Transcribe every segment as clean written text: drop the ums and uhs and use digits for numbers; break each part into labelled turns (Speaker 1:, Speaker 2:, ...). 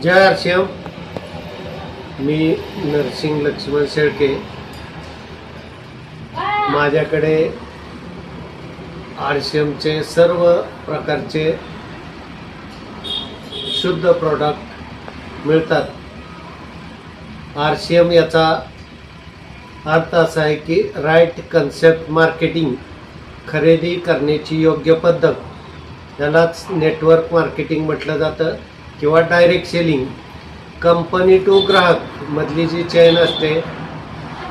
Speaker 1: जय RCM. मी नरसिंग लक्ष्मण शेळके. माझ्याकडे आरसीएमचे सर्व प्रकारचे शुद्ध प्रोडक्ट मिळतात. आरसीएम याचा अर्थ असा आहे की राईट कन्सेप्ट मार्केटिंग, खरेदी करण्याची योग्य पद्धत. यालाच नेटवर्क मार्केटिंग म्हटलं जातं किंवा डायरेक्ट सेलिंग. कंपनी टू ग्राहक मधली जी चेन असते,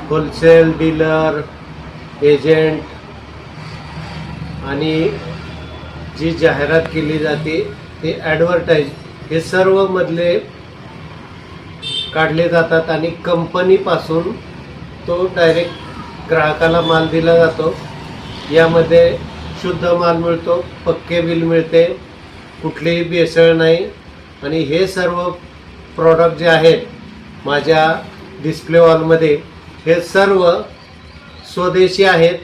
Speaker 1: होलसेल, डीलर, एजंट आणि जी जाहिरात केली जाते ते ॲडव्हर्टाईज, हे सर्व मधले काढले जातात आणि कंपनीपासून तो डायरेक्ट ग्राहकाला माल दिला जातो. यामध्ये शुद्ध माल मिळतो, पक्के बिल मिळते, कुठलीही भेसळ नाही. आणि हे सर्व प्रॉडक्ट जे आहेत माझ्या डिस्प्ले वॉलमध्ये, हे सर्व स्वदेशी आहेत,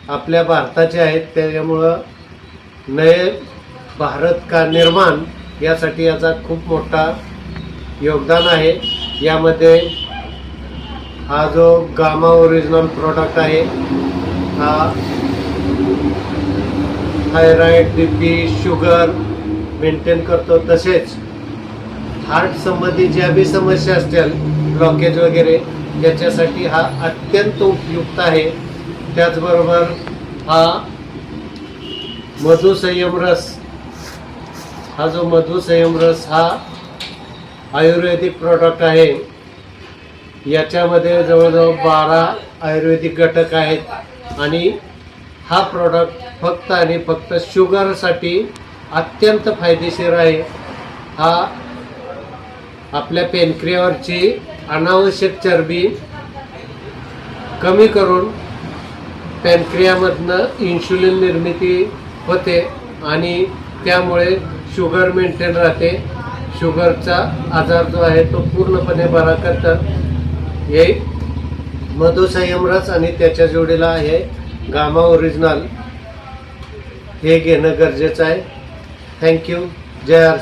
Speaker 1: आपल्या भारताचे आहेत. त्याच्यामुळं नए भारत का निर्माण यासाठी याचा खूप मोठा योगदान आहे. यामध्ये हा जो गामा ओरिजिनल प्रॉडक्ट आहे, हा थायरॉइड, बीपी, शुगर मेंटेन करतो. तसेच हार्ट संबंधी ज्या बी समस्या असतील, ब्लॉकेज वगैरे, याच्यासाठी हा अत्यंत उपयुक्त आहे. त्याचबरोबर हा मधुसंयम रस, हा जो मधुसंयम रस हा आयुर्वेदिक प्रॉडक्ट आहे. याच्यामध्ये जवळजवळ 12 आयुर्वेदिक घटक आहेत आणि हा प्रॉडक्ट फक्त आणि फक्त शुगरसाठी अत्यंत फायदेशीर आहे. हा आपल्या पेनक्रियावरची अनावश्यक चरबी कमी करून पेनक्रियामधनं इन्शुलिन निर्मिती होते आणि त्यामुळे शुगर मेंटेन राहते. शुगरचा आजार जो आहे तो पूर्णपणे बरा करतात. हे मधुसंयम रस आणि त्याच्या जोडीला हे गामा ओरिजिनल हे घेणं गरजेचं आहे. थँक्यू. जय आर.